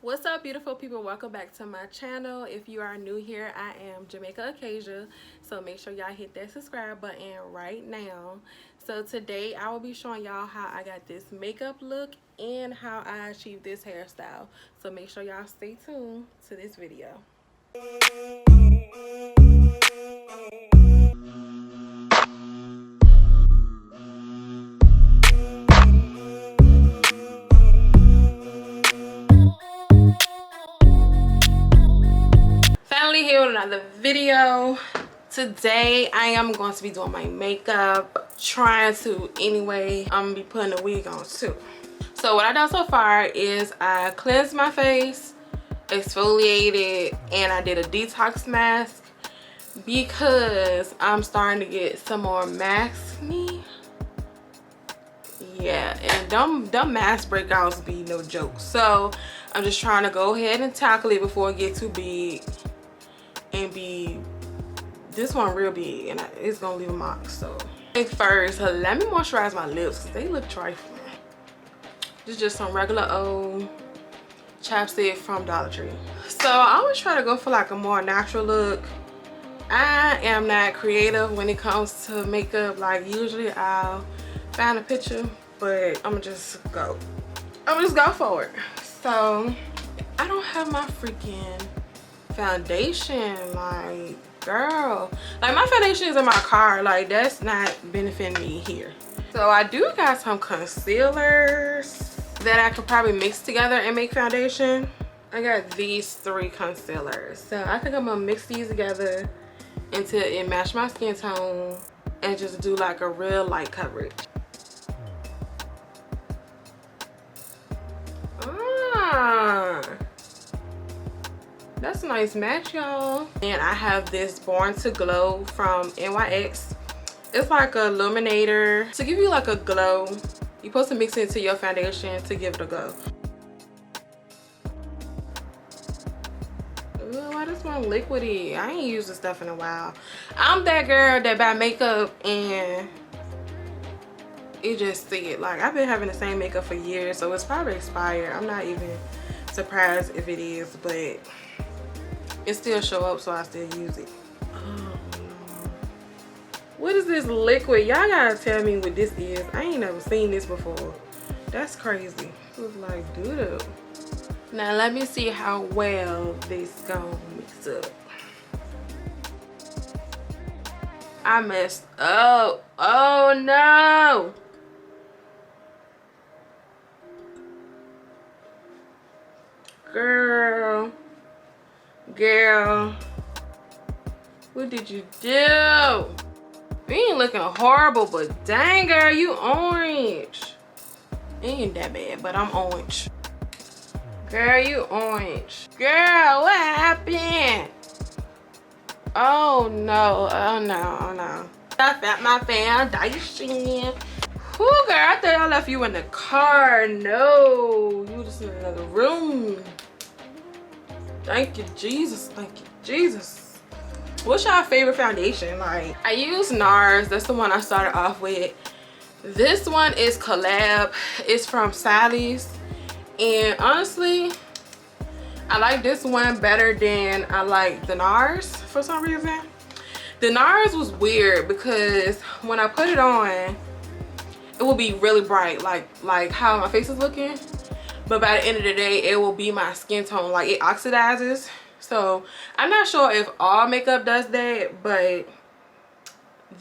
What's up, beautiful people? Welcome back to my channel. If you are new here, I am Jamaica Acacia, so make sure y'all hit that subscribe button right now. So today I will be showing y'all how I got this makeup look and how I achieved this hairstyle, so make sure y'all stay tuned to this video. Finally here with another video. Today I am going to be doing my makeup, trying to anyway. I'm gonna be putting a wig on too. So what I done so far is I cleansed my face, exfoliated, and I did a detox mask because I'm starting to get some more acne. Yeah, and dumb mask breakouts be no joke. So I'm just trying to go ahead and tackle it before it get too big and be this one real big, and it's gonna leave a mark. So first, let me moisturize my lips because they look trifling. This is just some regular old chapstick from Dollar Tree. So I always try to go for like a more natural look. I am not creative when it comes to makeup. Like usually I'll find a picture, but I'm gonna just go for it. So I don't have my freaking foundation. Like, girl, like my foundation is in my car. Like, that's not benefiting me here. So I do got some concealers that I could probably mix together and make foundation. I got these 3 concealers, so I think I'm gonna mix these together until it match my skin tone and just do like a real light coverage. That's a nice match, y'all. And I have this Born to Glow from NYX. It's like a illuminator to give you like a glow. You're supposed to mix it into your foundation to give it a glow. Ooh, why this one liquidy? I ain't used this stuff in a while. I'm that girl that buy makeup and it just sit. Like, I've been having the same makeup for years, so it's probably expired. I'm not even surprised if it is, but it still show up, so I still use it. Oh no. What is this liquid? Y'all gotta tell me what this is. I ain't never seen this before. That's crazy. It looks like doo-doo. Now let me see how well this gonna mix up. I messed up. Oh no. Girl, what did you do? You ain't looking horrible, but dang, girl, you orange. It ain't that bad, but I'm orange. Girl, you orange. Girl, what happened? Oh no, oh no, oh no. I found my foundation. Whoo, girl, I thought I left you in the car. No, you just in another room. Thank you, Jesus. Thank you, Jesus. What's your favorite foundation? Like, I use NARS. That's the one I started off with. This one is Collab. It's from Sally's. And honestly, I like this one better than I like the NARS for some reason. The NARS was weird because when I put it on, it will be really bright, like how my face is looking. But by the end of the day, it will be my skin tone. Like, it oxidizes. So I'm not sure if all makeup does that, but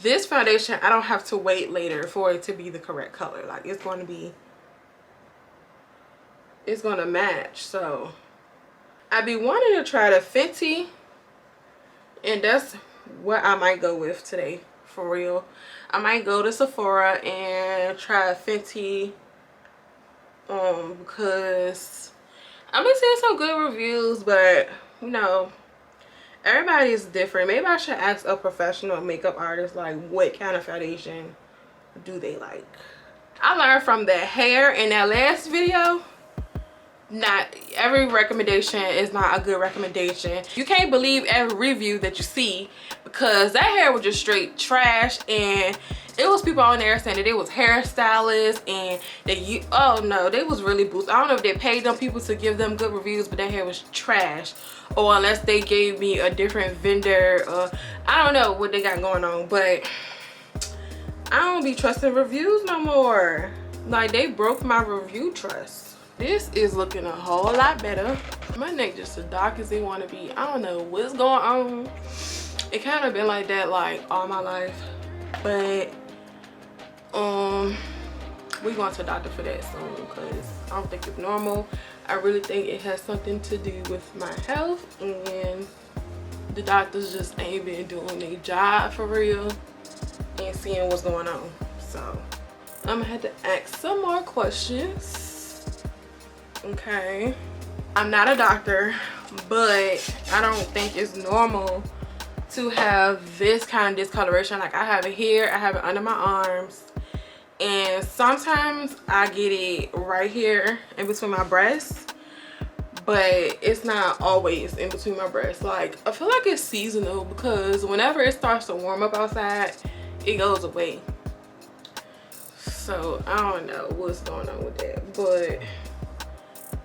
this foundation, I don't have to wait later for it to be the correct color. Like, it's going to match. So I be wanting to try the Fenty, and that's what I might go with today, for real. I might go to Sephora and try Fenty because I've been seeing some good reviews, but you know, everybody is different. Maybe I should ask a professional makeup artist like what kind of foundation do they like. I learned from the hair in that last video, not every recommendation is not a good recommendation. You can't believe every review that you see, because that hair was just straight trash and It was people on there saying that it was hairstylists and oh no, they was really boosted. I don't know if they paid them people to give them good reviews, but their hair was trash. Or unless they gave me a different vendor, I don't know what they got going on, but I don't be trusting reviews no more. Like, they broke my review trust. This is looking a whole lot better. My neck just as dark as it want to be. I don't know what's going on. It kind of been like that like all my life, but we're going to the doctor for that soon because I don't think it's normal. I really think it has something to do with my health, and the doctors just ain't been doing their job for real and seeing what's going on. So I'm gonna have to ask some more questions. Okay, I'm not a doctor, but I don't think it's normal to have this kind of discoloration. Like, I have it here, I have it under my arms, and sometimes I get it right here in between my breasts, but it's not always in between my breasts. Like, I feel like it's seasonal because whenever it starts to warm up outside, it goes away. So I don't know what's going on with that, but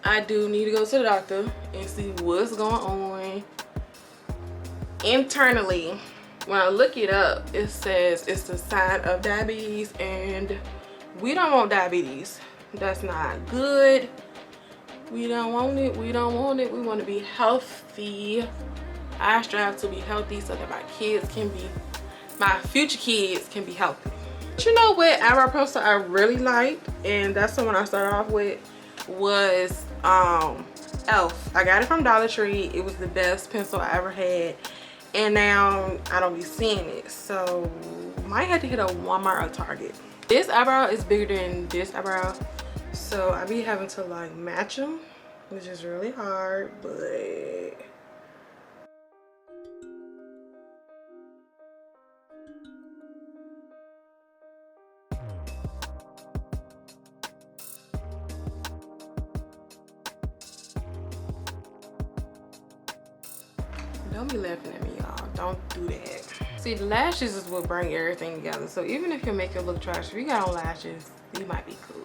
I do need to go to the doctor and see what's going on internally. When I look it up, it says it's a sign of diabetes, and we don't want diabetes. That's not good. We don't want it. We don't want it. We want to be healthy. I strive to be healthy so that my future kids can be healthy. But you know what eyebrow pencil I really liked, and that's the one I started off with, was Elf. I got it from Dollar Tree. It was the best pencil I ever had, and now I don't be seeing it, so might have to hit a Walmart or Target. This eyebrow is bigger than this eyebrow, so I be having to like match them, which is really hard, but don't be laughing at me, y'all. Don't do that. See, the lashes is what bring everything together. So even if your makeup look trash, if you got on lashes, you might be cool.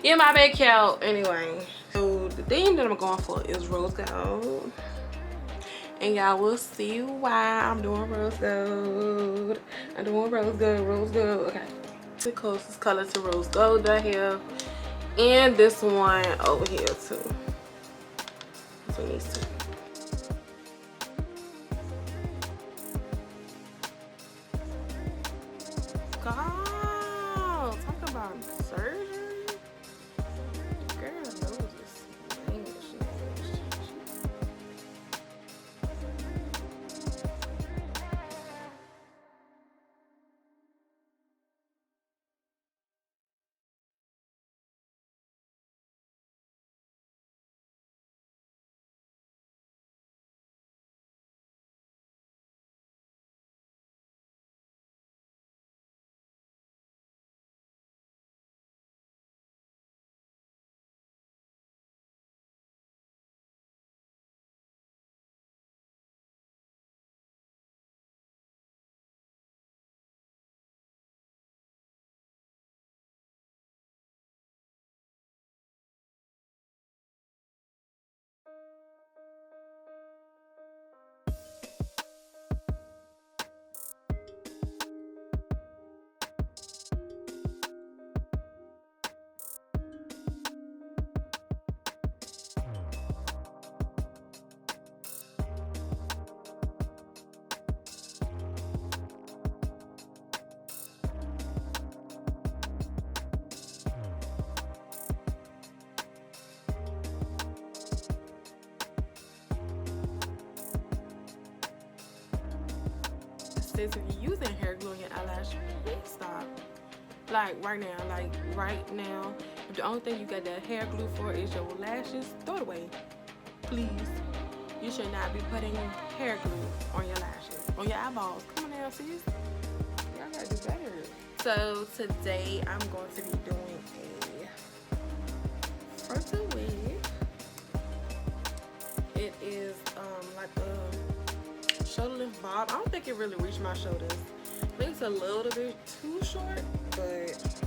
Yeah, my bad, Cal. Anyway, so the theme that I'm going for is rose gold, and y'all will see why I'm doing rose gold. I'm doing rose gold, rose gold. Okay, the closest color to rose gold right here, and this one over here too. Between these two. God, talk about surgery. Girl, nose is slangish. Says if you're using hair glue on your eyelash, please stop. Like right now, if the only thing you got that hair glue for is your lashes, throw it away, please. You should not be putting hair glue on your lashes, on your eyeballs. Come on now, sis. Y'all gotta do better. So today I'm going to be doing a frontal wig. It is like a shoulder length bob. I don't think it really reached my shoulders, I think it's a little bit too short, but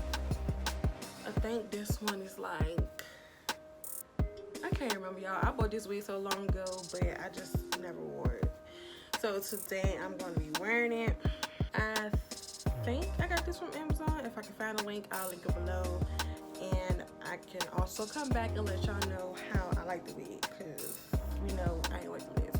I think this one is like, I can't remember, y'all. I bought this wig so long ago, but I just never wore it. So today I'm going to be wearing it. I think I got this from Amazon. If I can find a link, I'll link it below. And I can also come back and let y'all know how I like the wig, because you know I ain't like the last wig.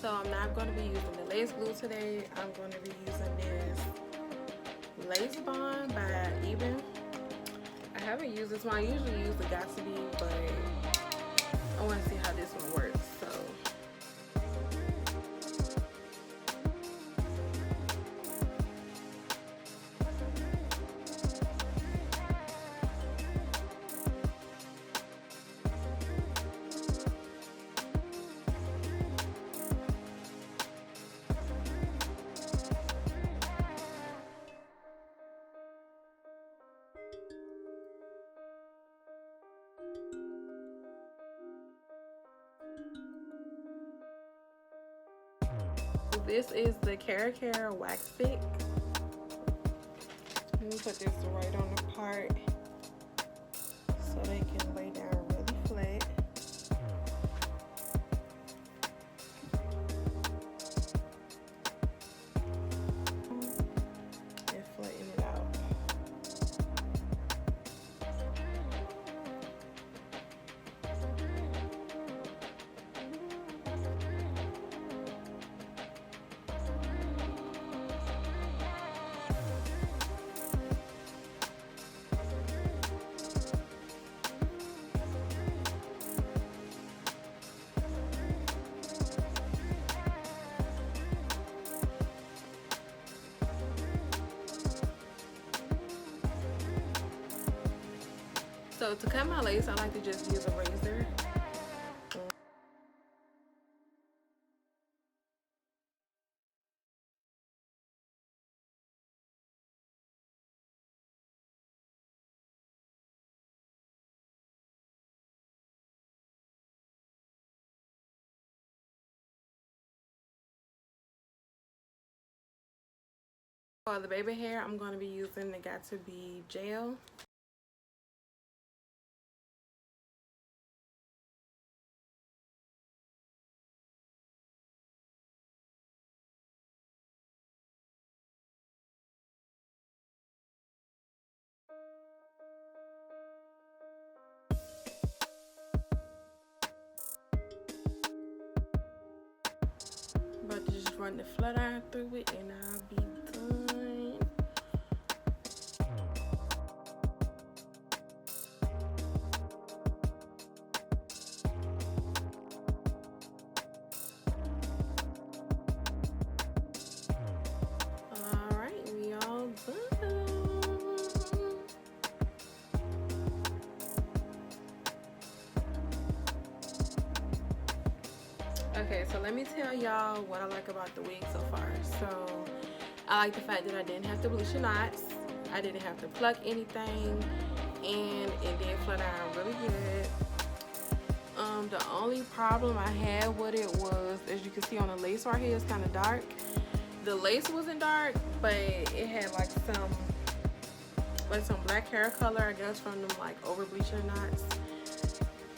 So I'm not going to be using the lace glue today. I'm going to be using this lace bond by Even. I haven't used this one. I usually use the Gatsby, but I want to see how this one works. This is the Cara wax stick. Let me put this right on the part so they can lay down really flat. And flatten it out. So to cut my lace, I like to just use a razor. For the baby hair, I'm going to be using the Got2b gel. About to just run the flat iron through it and I'll be done. Alright, we all done. Okay, so let me tell y'all what I like about the wig so far. So I like the fact that I didn't have to bleach the knots, I didn't have to pluck anything, and it did flat iron really good. The only problem I had with it was, as you can see on the lace right here, it's kind of dark. The lace wasn't dark, but it had like some black hair color, I guess, from them like over bleaching knots.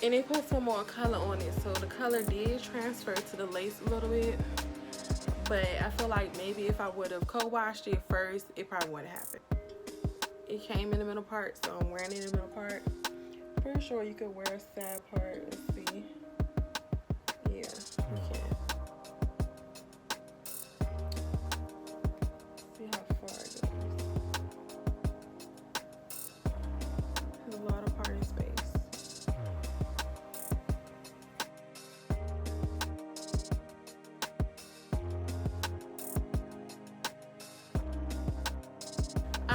And they put some more color on it, so the color did transfer to the lace a little bit. But I feel like maybe if I would have co-washed it first, it probably wouldn't happen. It came in the middle part, so I'm wearing it in the middle part. Pretty sure you could wear a side part. Let's see. Yeah, you can. See how far it goes. There's a lot of parting space.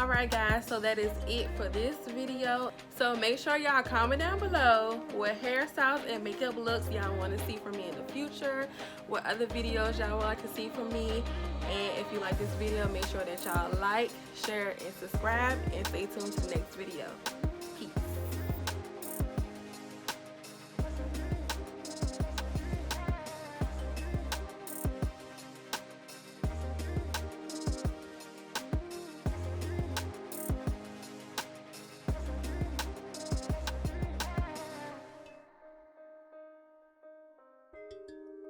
Alright guys, so that is it for this video. So make sure y'all comment down below what hairstyles and makeup looks y'all want to see from me in the future, what other videos y'all would like to see from me, and if you like this video, make sure that y'all like, share, and subscribe, and stay tuned to the next video.